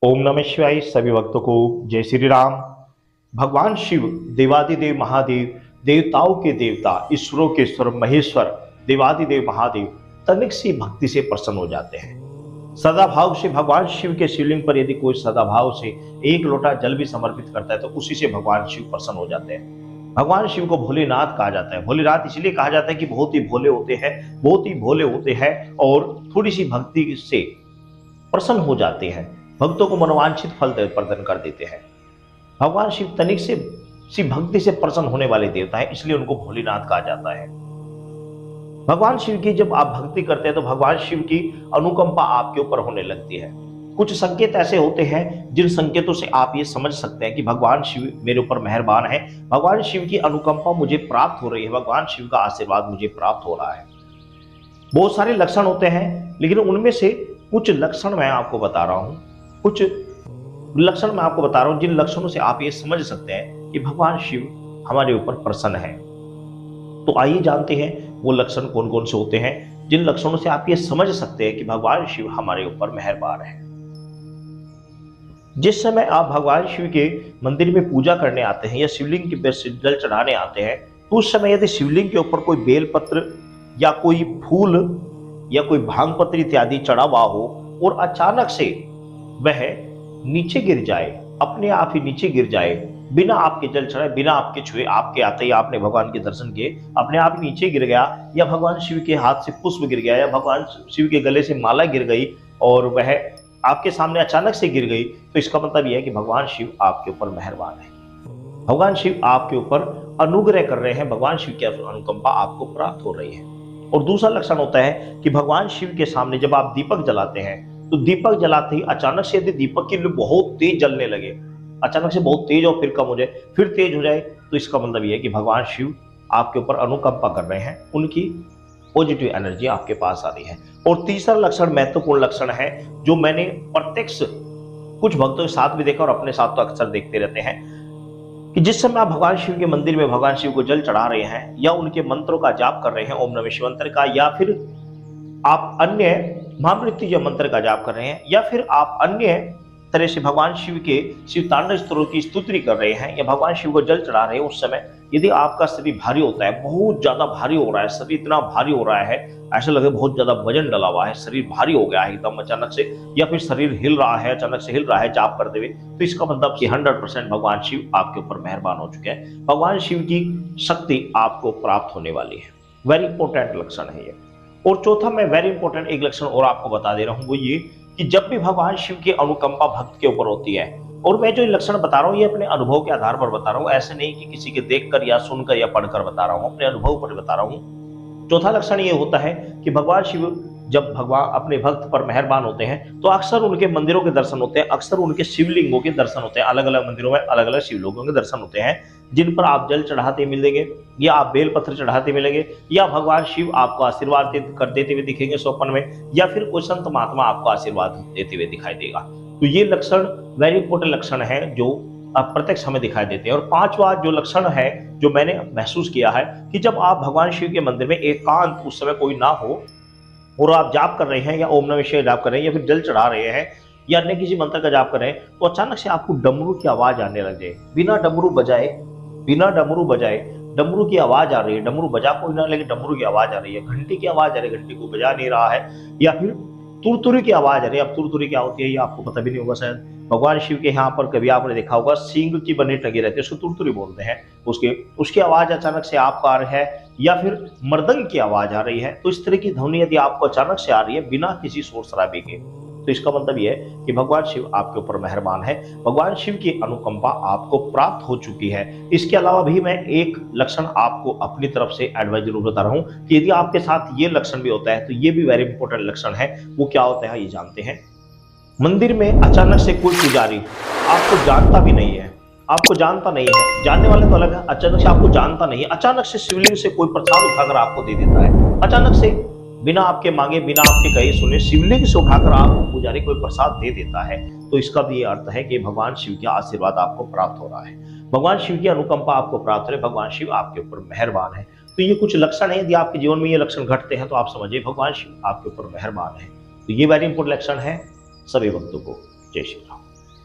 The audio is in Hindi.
ओम नमः शिवाय। सभी भक्तों को जय श्री राम। भगवान शिव देवादिदेव महादेव, देवताओं के देवता, ईश्वरों के ईश्वर, महेश्वर, देवादिदेव महादेव तनिक सी भक्ति से प्रसन्न हो जाते हैं। सदाभाव से भगवान शिव के शिवलिंग पर यदि कोई सदाभाव से एक लोटा जल भी समर्पित करता है तो उसी से भगवान शिव प्रसन्न हो जाते हैं। भगवान शिव को भोलेनाथ कहा जाता है। भोलेनाथ इसलिए कहा जाता है कि बहुत ही भोले होते हैं, बहुत ही भोले होते हैं और थोड़ी सी भक्ति से प्रसन्न हो जाते हैं, भक्तों को मनोवांछित फल प्रदान कर देते हैं। भगवान शिव तनिक से भक्ति से प्रसन्न होने वाले देवता हैं, इसलिए उनको भोलेनाथ कहा जाता है। भगवान शिव की जब आप भक्ति करते हैं तो भगवान शिव की अनुकंपा आपके ऊपर होने लगती है। कुछ संकेत ऐसे होते हैं जिन संकेतों से आप ये समझ सकते हैं कि भगवान शिव मेरे ऊपर मेहरबान है, भगवान शिव की अनुकंपा मुझे प्राप्त हो रही है, भगवान शिव का आशीर्वाद मुझे प्राप्त हो रहा है। बहुत सारे लक्षण होते हैं, लेकिन उनमें से कुछ लक्षण मैं आपको बता रहा हूं, जिन लक्षणों से आप ये समझ सकते हैं कि भगवान शिव हमारे ऊपर प्रसन्न है। तो आइए जानते हैं वो लक्षण कौन कौन से होते हैं जिन लक्षणों से आप ये समझ सकते हैं कि भगवान शिव हमारे ऊपर मेहरबान है। जिस समय आप भगवान शिव के मंदिर में पूजा करने आते हैं या शिवलिंग के जल चढ़ाने आते हैं तो उस समय यदि शिवलिंग के ऊपर कोई बेलपत्र या कोई फूल या कोई भांग पत्र इत्यादि चढ़ा हुआ हो और अचानक से वह नीचे गिर जाए, अपने आप ही नीचे गिर जाए, बिना आपके जल चढ़ाए, बिना आपके छुए, आपके आते ही आपने भगवान के दर्शन किए, अपने आप ही नीचे गिर गया, या भगवान शिव के हाथ से पुष्प गिर गया, या भगवान शिव के गले से माला गिर गई और वह आपके सामने अचानक से गिर गई, तो इसका मतलब यह है कि भगवान शिव आपके ऊपर मेहरबान है, भगवान शिव आपके ऊपर अनुग्रह कर रहे हैं, भगवान शिव की अनुकंपा आपको प्राप्त हो रही है। और दूसरा लक्षण होता है कि भगवान शिव के सामने जब आप दीपक जलाते हैं तो दीपक जलाते ही अचानक से यदि दीपक की बहुत तेज जलने लगे, अचानक से बहुत तेज और फिर कम हो जाए, फिर तेज हो जाए, तो इसका मतलब यह है कि भगवान शिव आपके ऊपर अनुकंपा कर रहे हैं, उनकी पॉजिटिव एनर्जी आपके पास आ रही है। और तीसरा लक्षण महत्वपूर्ण लक्षण है जो मैंने प्रत्यक्ष कुछ भक्तों के साथ भी देखा और अपने साथ तो अक्सर देखते रहते हैं कि जिस समय आप भगवान शिव के मंदिर में भगवान शिव को जल चढ़ा रहे हैं या उनके मंत्रों का जाप कर रहे हैं, ओम नमः शिवाय मंत्र का, या फिर आप अन्य महामृत्युंजय मंत्र का जाप कर रहे हैं, या फिर आप अन्य तरह से भगवान शिव के शिव तांडव स्तोत्रों की स्तुति कर रहे हैं या भगवान शिव को जल चढ़ा रहे हैं, उस समय यदि आपका शरीर भारी होता है, बहुत ज्यादा भारी हो रहा है, शरीर इतना भारी हो रहा है, ऐसा लगे बहुत ज्यादा वजन डला हुआ है, शरीर भारी हो गया है एकदम अचानक से, या फिर शरीर हिल रहा है, अचानक से हिल रहा है जाप करते हुए, तो इसका मतलब कि 100% भगवान शिव आपके ऊपर मेहरबान हो चुके हैं, भगवान शिव की शक्ति आपको प्राप्त होने वाली है। वेरी इंपॉर्टेंट लक्षण है ये। और चौथा मैं वेरी इंपॉर्टेंट एक लक्षण और आपको बता दे रहा हूं, वो ये कि जब भी भगवान शिव की अनुकंपा भक्त के ऊपर होती है, और मैं जो लक्षण बता रहा हूं ये अपने अनुभव के आधार पर बता रहा हूं, ऐसे नहीं कि किसी के देखकर या सुनकर या पढ़कर बता रहा हूं, अपने अनुभव पर बता रहा हूं। चौथा लक्षण ये होता है कि भगवान शिव जब भगवान अपने भक्त पर मेहरबान होते हैं तो अक्सर उनके मंदिरों के दर्शन होते हैं, अक्सर उनके शिवलिंगों के दर्शन होते हैं, अलग अलग मंदिरों में अलग अलग शिवलिंगों के दर्शन होते हैं जिन पर आप जल चढ़ाते मिलेंगे या आप बेलपत्र चढ़ाते मिलेंगे, या भगवान शिव आपको आशीर्वाद कर देते हुए दिखेंगे स्वप्न में, या फिर कोई संत महात्मा आपको आशीर्वाद देते हुए दिखाई देगा। तो ये लक्षण वेरी इंपॉर्टेंट लक्षण है जो प्रत्यक्ष हमें दिखाई देते हैं। और पांचवा जो लक्षण है जो मैंने महसूस किया है कि जब आप भगवान शिव के मंदिर में एकांत उस समय कोई ना हो और आप जाप कर रहे हैं या ओम नमः शिवाय जाप कर रहे हैं या फिर जल चढ़ा रहे हैं या अन्य किसी मंत्र का जाप कर रहे हैं, तो अचानक से आपको डमरू की आवाज आने लग जाए, बिना डमरू बजाए डमरू की आवाज आ रही है, डमरू बजा कोई ना लेकिन डमरू की आवाज आ रही है, घंटी की आवाज आ रही है, घंटी को बजा नहीं रहा है, या फिर तुरतुरी की आवाज आ रही है। अब तुरतुरी क्या होती है ये आपको पता भी नहीं होगा शायद। भगवान शिव के यहाँ पर कभी आपने देखा होगा सींग की बनी टंगी रहती है, उसको तुरतुरी बोलते हैं, उसकी आवाज अचानक से आपको आ रही है, या फिर मृदंग की आवाज आ रही है। तो इस तरह की ध्वनि यदि आपको अचानक से आ रही है बिना किसी शोर शराबे के, तो इसका मतलब यह है कि भगवान शिव आपके ऊपर मेहरबान है, भगवान शिव की अनुकंपा आपको प्राप्त हो चुकी है। इसके अलावा भी मैं एक लक्षण आपको अपनी तरफ से एडवाइस जरूर बता रहा हूं कि यदि आपके साथ ये लक्षण भी होता है तो ये भी वेरी इंपॉर्टेंट लक्षण है। वो क्या होता है ये जानते हैं। मंदिर में अचानक से कोई पुजारी आपको जानता भी नहीं है, आपको जानता नहीं है, जानने वाले तो अलग है, अचानक से आपको जानता नहीं है, अचानक से शिवलिंग से कोई प्रसाद उठाकर आपको दे देता है, अचानक से बिना आपके मांगे बिना आपके कहे सुने शिवलिंग से उठाकर आपको पुजारी कोई प्रसाद दे देता है, तो इसका भी ये अर्थ है कि भगवान शिव का आशीर्वाद आपको प्राप्त हो रहा है, भगवान शिव की अनुकंपा आपको प्राप्त हो रही है, भगवान शिव आपके ऊपर मेहरबान है। तो ये कुछ लक्षण है, यदि आपके जीवन में ये लक्षण घटते हैं तो आप समझिए भगवान शिव आपके ऊपर मेहरबान है। तो ये वेरी इंपॉर्टेंट लक्षण है। सभी भक्तों को जय श्री राम।